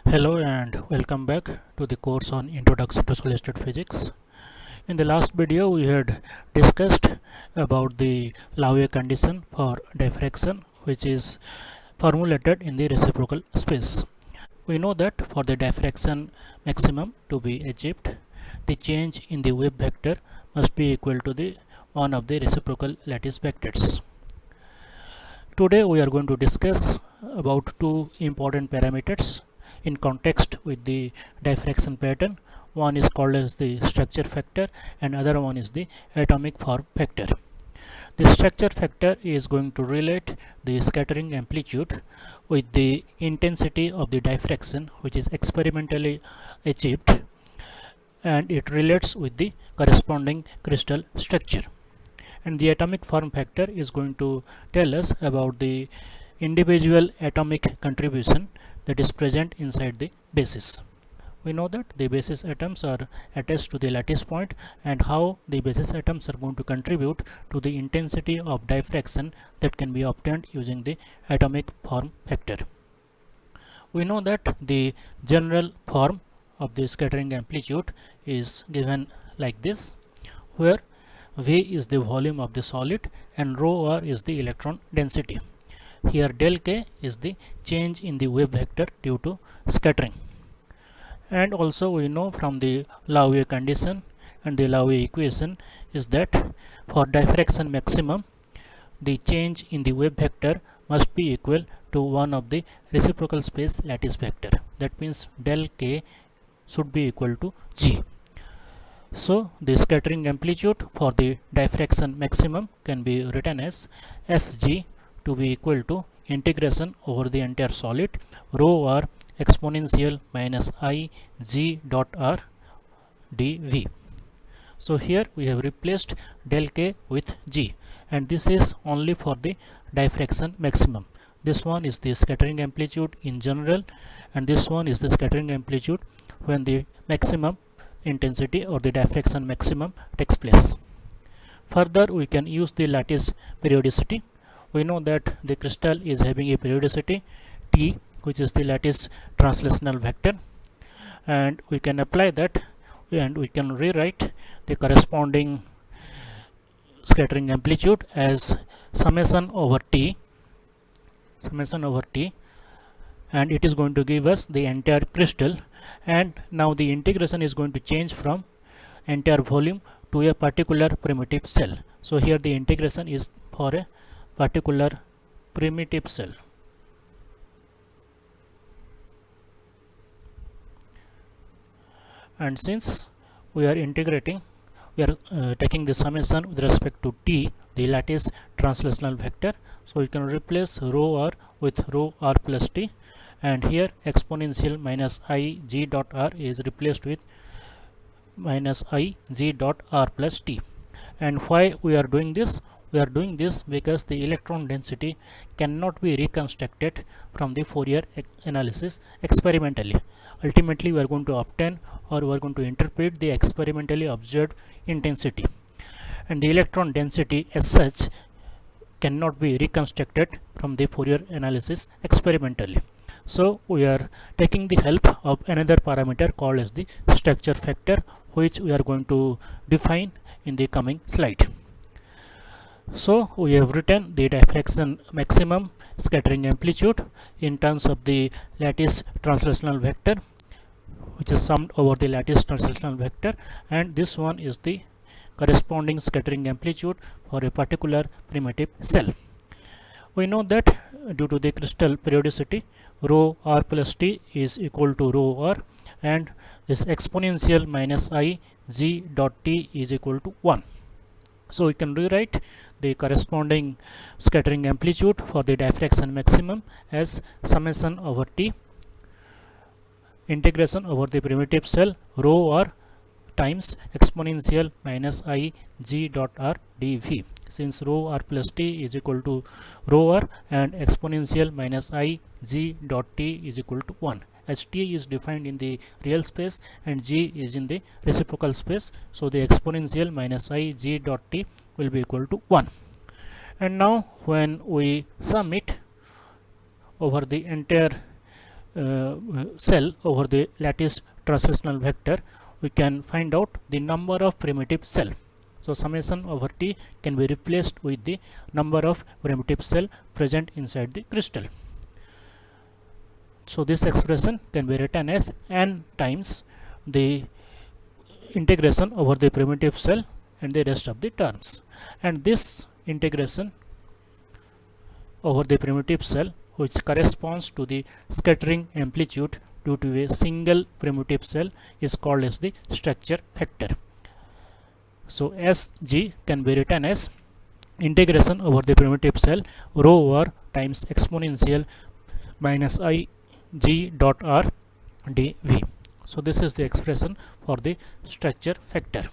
Hello and welcome back to the course on Introduction to Solid-State Physics. In the last video we had discussed about the Laue condition for diffraction, which is formulated in the reciprocal space. We know that for the diffraction maximum to be achieved, the change in the wave vector must be equal to the one of the reciprocal lattice vectors. Today we are going to discuss about two important parameters in context with the diffraction pattern. One is called as the structure factor and other one is the atomic form factor. The structure factor is going to relate the scattering amplitude with the intensity of the diffraction which is experimentally achieved, and it relates with the corresponding crystal structure. And the atomic form factor is going to tell us about the individual atomic contribution that is present inside the basis. We know that the basis atoms are attached to the lattice point, and how the basis atoms are going to contribute to the intensity of diffraction that can be obtained using the atomic form factor. We know that the general form of the scattering amplitude is given like this, where V is the volume of the solid and rho r is the electron density. Here del k is the change in the wave vector due to scattering. And also we know from the Laue condition and the Laue equation is that for diffraction maximum, the change in the wave vector must be equal to one of the reciprocal space lattice vector. That means del k should be equal to g. So the scattering amplitude for the diffraction maximum can be written as Fg to be equal to integration over the entire solid rho r exponential minus I g dot r dv. So here we have replaced del k with g, and this is only for the diffraction maximum. This one is the scattering amplitude in general, and this one is the scattering amplitude when the maximum intensity or the diffraction maximum takes place. Further, we can use the lattice periodicity. We know that the crystal is having a periodicity T, which is the lattice translational vector, and we can apply that and we can rewrite the corresponding scattering amplitude as summation over T, and it is going to give us the entire crystal. And now the integration is going to change from entire volume to a particular primitive cell. So here the integration is for a particular primitive cell. And since we are integrating, we are taking the summation with respect to T, the lattice translational vector. So we can replace rho r with rho r plus T, and here exponential minus I g dot r is replaced with minus I g dot r plus T. And why we are doing this? We are doing this because the electron density cannot be reconstructed from the Fourier analysis experimentally. Ultimately we are going to obtain, or we are going to interpret, the experimentally observed intensity, and the electron density as such cannot be reconstructed from the Fourier analysis experimentally. So we are taking the help of another parameter called as the structure factor, which we are going to define in the coming slide. So we have written the diffraction maximum scattering amplitude in terms of the lattice translational vector, which is summed over the lattice translational vector, and this one is the corresponding scattering amplitude for a particular primitive cell. We know that due to the crystal periodicity, rho r plus T is equal to rho r, and this exponential minus I g dot T is equal to 1. So we can rewrite the corresponding scattering amplitude for the diffraction maximum as summation over T, integration over the primitive cell rho r times exponential minus I g dot r dv. Since rho r plus T is equal to rho r and exponential minus I g dot T is equal to 1, as T is defined in the real space and G is in the reciprocal space, so the exponential minus I g dot T will be equal to 1. And now when we sum it over the entire cell over the lattice translational vector, we can find out the number of primitive cell. So summation over T can be replaced with the number of primitive cell present inside the crystal. So this expression can be written as n times the integration over the primitive cell and the rest of the terms. And this integration over the primitive cell, which corresponds to the scattering amplitude due to a single primitive cell, is called as the structure factor. So Sg can be written as integration over the primitive cell rho over times exponential minus I g dot r dv. So this is the expression for the structure factor.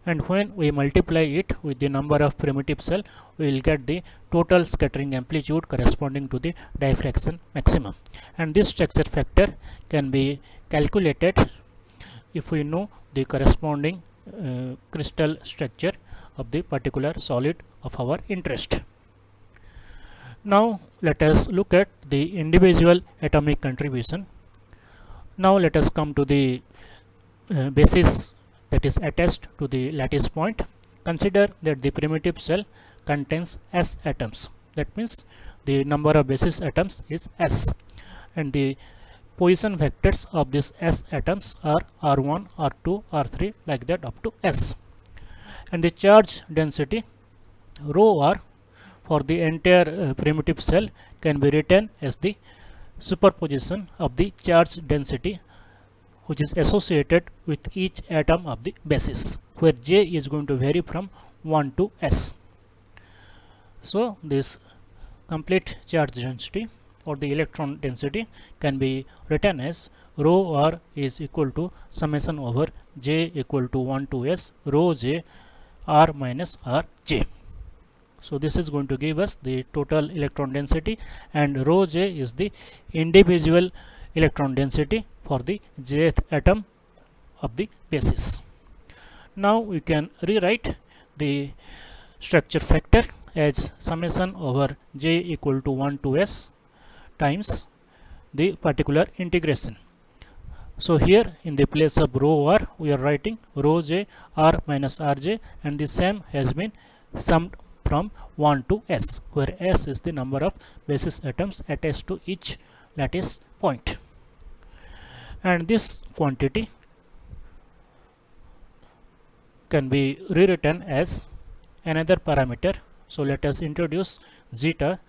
And when we multiply it with the number of primitive cell, we will get the total scattering amplitude corresponding to the diffraction maximum. And this structure factor can be calculated if we know the corresponding crystal structure of the particular solid of our interest. Now let us look at the individual atomic contribution. Now let us come to the basis that is attached to the lattice point. Consider that the primitive cell contains s atoms. That means the number of basis atoms is s, and the position vectors of these s atoms are r1, r2, r3, like that up to s. And the charge density rho r for the entire primitive cell can be written as the superposition of the charge density which is associated with each atom of the basis, where J is going to vary from 1 to S. So this complete charge density or the electron density can be written as rho r is equal to summation over J equal to 1 to S rho J r minus r J. So this is going to give us the total electron density, and rho J is the individual electron density for the jth atom of the basis. Now we can rewrite the structure factor as summation over J equal to 1 to S times the particular integration. So here in the place of rho r we are writing rho J r minus rj, and the same has been summed from 1 to S, where S is the number of basis atoms attached to each lattice point. And this quantity can be rewritten as another parameter. So let us introduce zeta.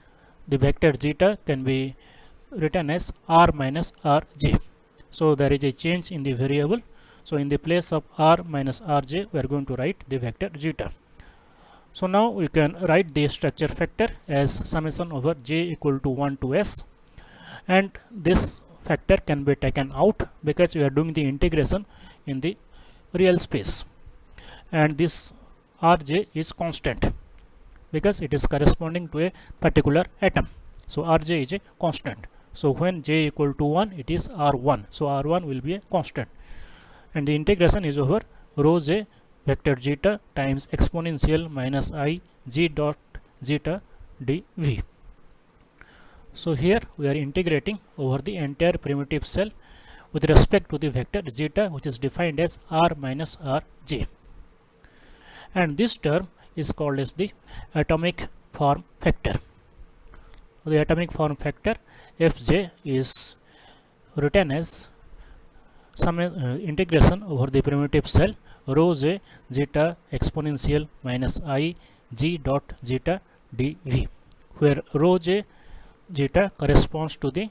The vector zeta can be written as r minus rj. So there is a change in the variable. So in the place of r minus rj we are going to write the vector zeta. So now we can write the structure factor as summation over J equal to 1 to S, and this factor can be taken out because we are doing the integration in the real space, and this rj is constant because it is corresponding to a particular atom. So rj is a constant. So when J equal to 1 it is r1, so r1 will be a constant, and the integration is over rho J vector zeta times exponential minus I g dot zeta dv. So here we are integrating over the entire primitive cell with respect to the vector zeta, which is defined as r minus rj, and this term is called as the atomic form factor. The atomic form factor Fj is written as some integration over the primitive cell rho J zeta exponential minus I g dot zeta dv, where rho J zeta corresponds to the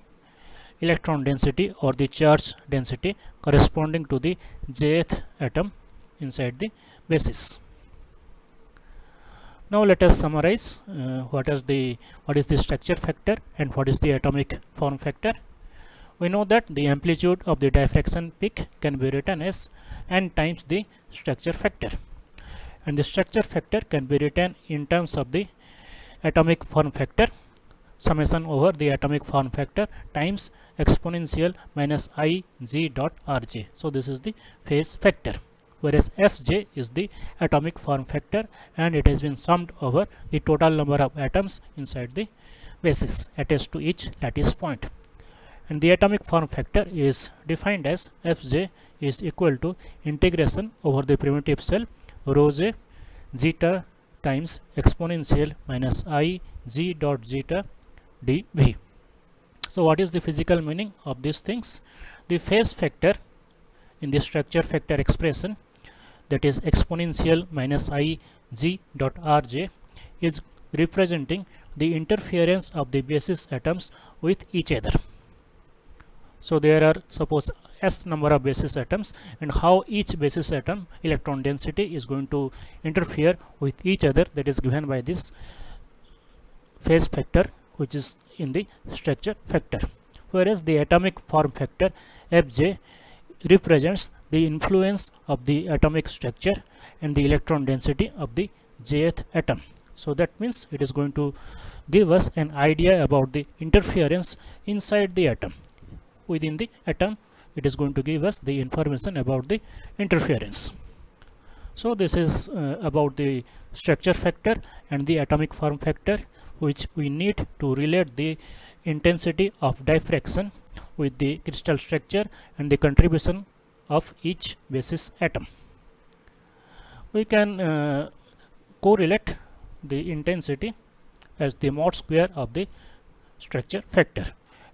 electron density or the charge density corresponding to the jth atom inside the basis. Now let us summarize what is the structure factor and what is the atomic form factor. We know that the amplitude of the diffraction peak can be written as n times the structure factor, and the structure factor can be written in terms of the atomic form factor summation over the atomic form factor times exponential minus I g dot rj. So this is the phase factor. whereas Fj is the atomic form factor, and it has been summed over the total number of atoms inside the basis attached to each lattice point. And the atomic form factor is defined as Fj is equal to integration over the primitive cell rho j zeta times exponential minus I g dot zeta dV. So what is the physical meaning of these things? The phase factor in the structure factor expression, that is exponential minus I g dot rj, is representing the interference of the basis atoms with each other. So there are suppose s number of basis atoms, and how each basis atom electron density is going to interfere with each other, that is given by this phase factor, which is in the structure factor. Whereas the atomic form factor Fj represents the influence of the atomic structure and the electron density of the jth atom. So that means it is going to give us an idea about the interference inside the atom. Within the atom, it is going to give us the information about the interference. So this is about the structure factor and the atomic form factor, which we need to relate the intensity of diffraction with the crystal structure and the contribution of each basis atom. We can correlate the intensity as the mod square of the structure factor,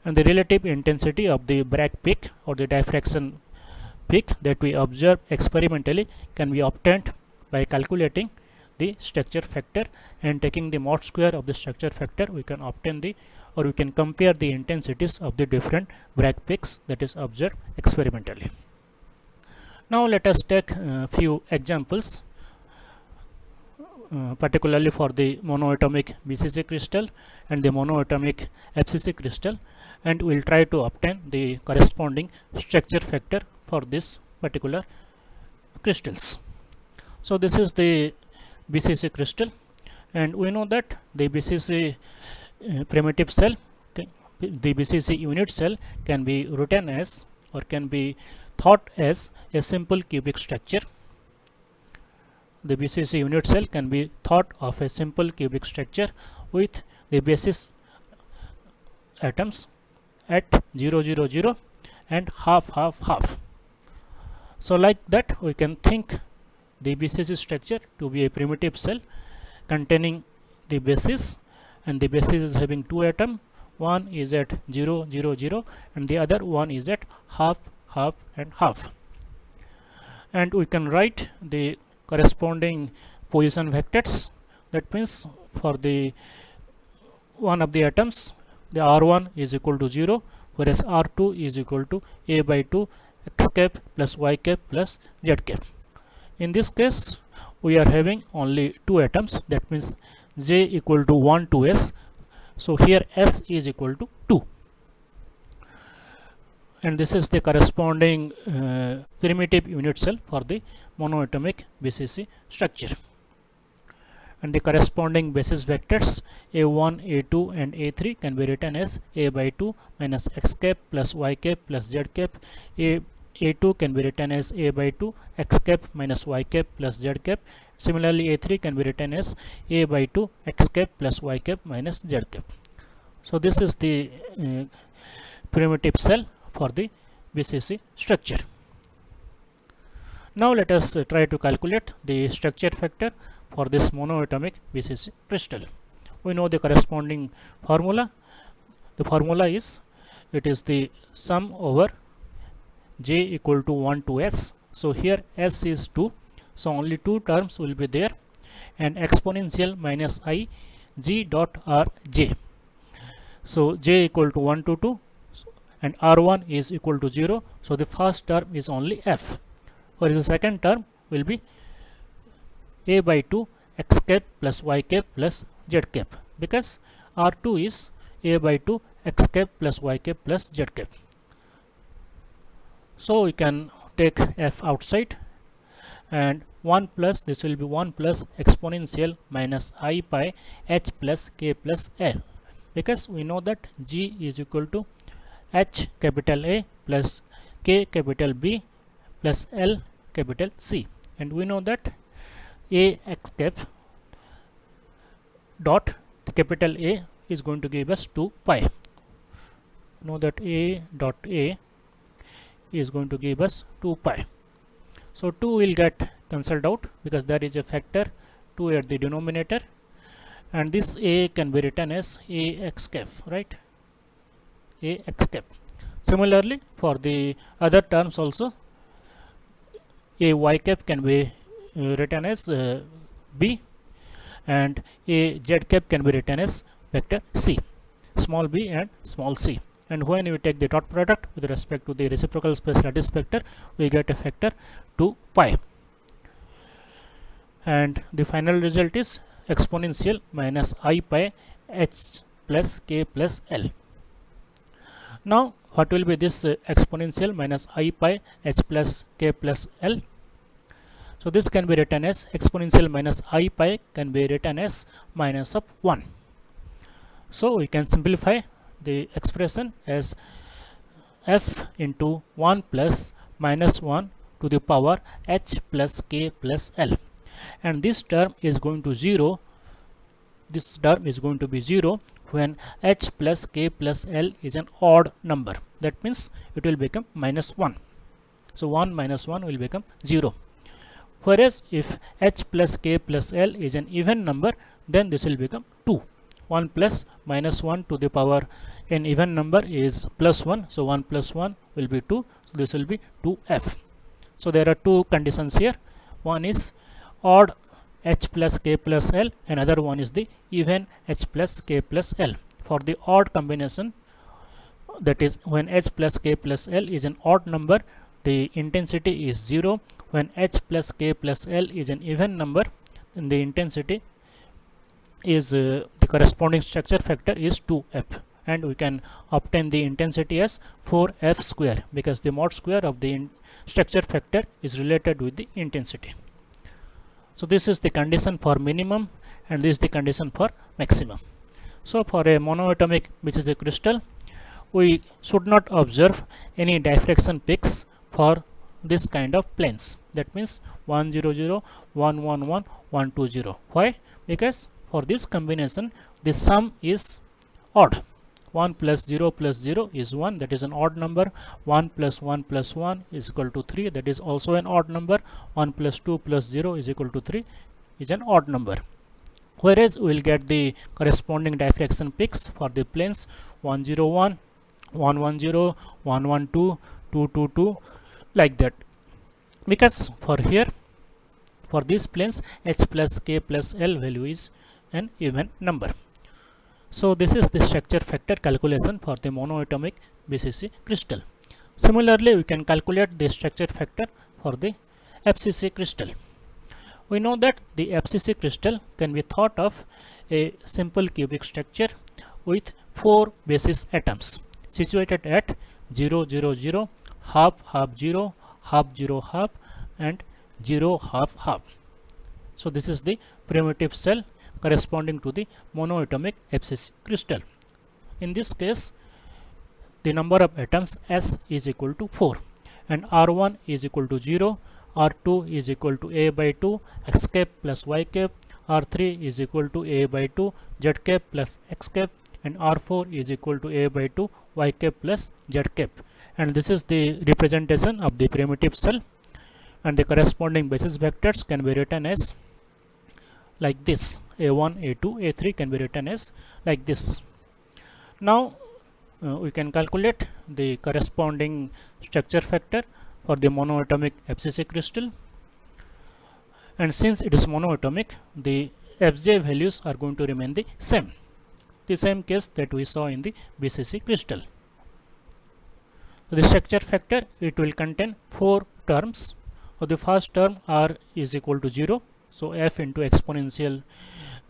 and the relative intensity of the Bragg peak or the diffraction peak that we observe experimentally can be obtained by calculating the structure factor, and taking the mod square of the structure factor, we can obtain the, or we can compare the intensities of the different Bragg peaks that is observed experimentally. Now let us take a few examples, particularly for the monoatomic BCC crystal and the monoatomic FCC crystal, and we will try to obtain the corresponding structure factor for this particular crystals. So this is the BCC crystal, and we know that the BCC primitive cell, the BCC unit cell can be written as, or can be thought as, a simple cubic structure. The BCC unit cell can be thought of a simple cubic structure with the basis atoms at 0 0 0 and half half half. So like that, we can think the BCC structure to be a primitive cell containing the basis, and the basis is having two atoms. One is at 0 0 0 and the other one is at half half and half. And we can write the corresponding position vectors. That means for the one of the atoms, the R1 is equal to 0, whereas R2 is equal to a by 2 x cap plus y cap plus z cap. In this case, we are having only two atoms, that means j equal to 1 to s. So here s is equal to 2, and this is the corresponding primitive unit cell for the monoatomic BCC structure. And the corresponding basis vectors a1, a2 and a3 can be written as a by 2 minus x cap plus y cap plus z cap. A2 can be written as a by 2 x cap minus y cap plus z cap. Similarly, a3 can be written as a by 2 x cap plus y cap minus z cap. So this is the primitive cell for the BCC structure. Now let us try to calculate the structure factor for this monoatomic BCC crystal. We know the corresponding formula. The formula is, it is the sum over j equal to 1 to s. So here s is 2, so only two terms will be there, and exponential minus I g dot r j. So j equal to 1 to 2 and r1 is equal to 0. So the first term is only f, whereas the second term will be a by 2 x cap plus y cap plus z cap, because r2 is a by 2 x cap plus y cap plus z cap. So we can take f outside, and 1 plus, this will be 1 plus exponential minus I pi h plus k plus l, because we know that g is equal to h capital A plus k capital B plus L capital C. and we know that a x cap dot the capital A is going to give us 2 pi. Know that a dot a is going to give us 2 pi. So 2 will get cancelled out because there is a factor 2 at the denominator, and this a can be written as a x cap, right? A x cap. Similarly, for the other terms also, a y cap can be written as b, and a z cap can be written as vector c, small b and small c. And when we take the dot product with respect to the reciprocal space lattice vector, we get a factor 2 pi, and the final result is exponential minus I pi h plus k plus l. Now what will be this exponential minus I pi h plus k plus l? So this can be written as exponential minus I pi can be written as minus of 1. So we can simplify the expression as f into 1 plus minus 1 to the power h plus k plus l, and this term is going to 0. This term is going to be 0 when h plus k plus l is an odd number. That means it will become minus 1. So 1 minus 1 will become 0. Whereas if h plus k plus l is an even number, then this will become 2. 1 plus minus 1 to the power an even number is plus 1. So 1 plus 1 will be 2. So this will be 2f. So there are two conditions here. One is odd h plus k plus l, and other one is the even h plus k plus l. For the odd combination, that is when h plus k plus l is an odd number, the intensity is 0. When h plus k plus l is an even number, then the intensity is the corresponding structure factor is 2f, and we can obtain the intensity as 4f square because the mod square of the structure factor is related with the intensity. So this is the condition for minimum, and this is the condition for maximum. So for a monoatomic BCC crystal, we should not observe any diffraction peaks for this kind of planes. That means 1 0 0, 1 1 1, 1 2 0. Why? Because for this combination the sum is odd. 1 plus 0 plus 0 is 1, that is an odd number. 1 plus 1 plus 1 is equal to 3, that is also an odd number. 1 plus 2 plus 0 is equal to 3 is an odd number. Whereas we will get the corresponding diffraction peaks for the planes 1 0 1, 1 1 0, 1 1 2, 2 2 2, like that. Because for here, for these planes, h plus k plus l value is an even number. So this is the structure factor calculation for the monoatomic BCC crystal. Similarly, we can calculate the structure factor for the FCC crystal. We know that the FCC crystal can be thought of a simple cubic structure with 4 basis atoms situated at 0 0 0, half half 0, half 0 half, and 0 half half. So this is the primitive cell corresponding to the monoatomic FCC crystal. In this case, the number of atoms S is equal to 4, and R1 is equal to 0, R2 is equal to A by 2 x cap plus y cap, R3 is equal to A by 2 z cap plus x cap, and R4 is equal to A by 2 y cap plus z cap. And this is the representation of the primitive cell, and the corresponding basis vectors can be written as like this. A1, A2, A3 can be written as like this. Now we can calculate the corresponding structure factor for the monoatomic FCC crystal, and since it is monoatomic, the Fj values are going to remain the same case that we saw in the BCC crystal. So the structure factor, it will contain 4 terms. So the first term R is equal to 0, so f into exponential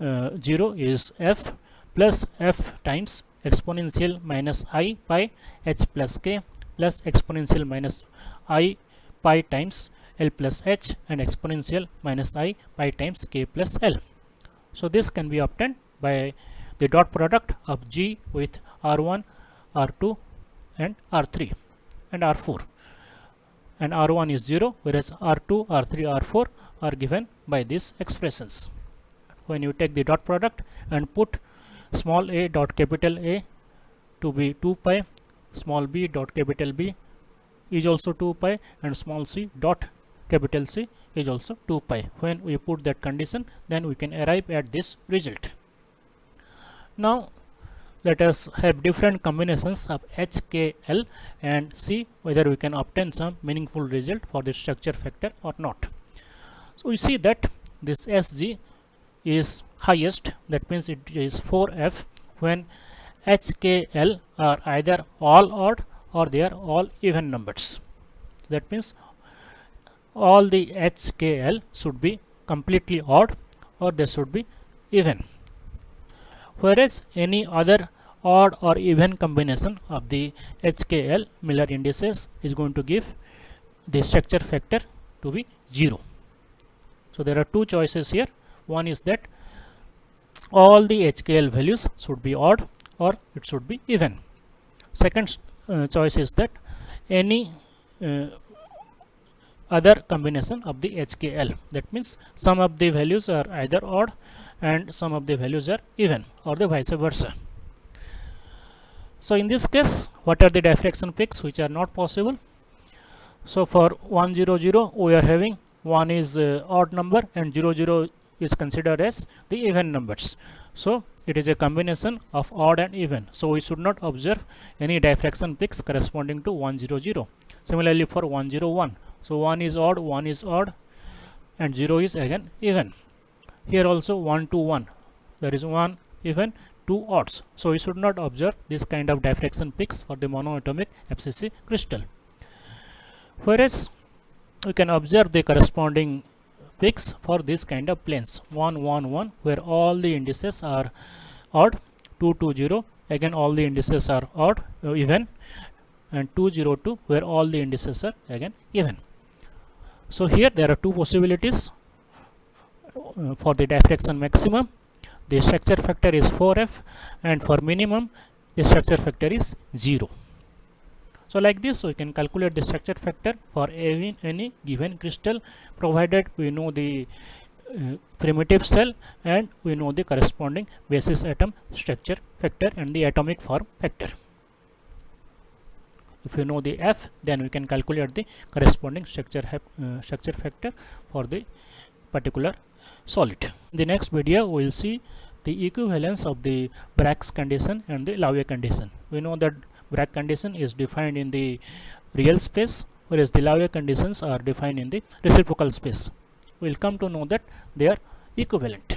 0 is f plus f times exponential minus I pi h plus k plus exponential minus I pi times L plus h and exponential minus I pi times k plus L. So this can be obtained by the dot product of G with R1, R2 and R3 and R4. and R1 is 0, whereas R2, R3, R4 are given by these expressions. When you take the dot product and put small a dot capital A to be 2 pi, small b dot capital B is also 2 pi, and small c dot capital C is also 2 pi. When we put that condition, then we can arrive at this result. Now let us have different combinations of H, K, L and see whether we can obtain some meaningful result for the structure factor or not. So we see that this Sg is highest, that means it is 4f when H, K, L are either all odd or they are all even numbers. So that means all the H, K, L should be completely odd or they should be even. Whereas any other odd or even combination of the HKL Miller indices is going to give the structure factor to be 0. So there are two choices here. One is that all the HKL values should be odd or it should be even. Second choice is that any other combination of the HKL, that means some of the values are either odd and some of the values are even, or the vice versa. So in this case, what are the diffraction peaks which are not possible? So for 1 0 0 we are having 1 is odd number and 0 0 is considered as the even numbers. So it is a combination of odd and even. So we should not observe any diffraction peaks corresponding to 1 0 0. Similarly for 1 0 1. So 1 is odd and 0 is again even. Here also 1 2 1. There is 1 even, 2 odds. So we should not observe this kind of diffraction peaks for the monoatomic FCC crystal. Whereas we can observe the corresponding peaks for this kind of planes 1 1 1 where all the indices are odd, 2 2 0 again all the indices are odd even, and 2 0 2 where all the indices are again even. So here there are two possibilities for the diffraction maximum. The structure factor is 4f and for minimum the structure factor is 0. So like this we can calculate the structure factor for any given crystal, provided we know the primitive cell and we know the corresponding basis atom structure factor and the atomic form factor. If you know the F, then we can calculate the corresponding structure factor for the particular solid. In the next video we will see the equivalence of the Bragg's condition and the Laue condition. We know that Bragg condition is defined in the real space, whereas the Laue conditions are defined in the reciprocal space. We will come to know that they are equivalent.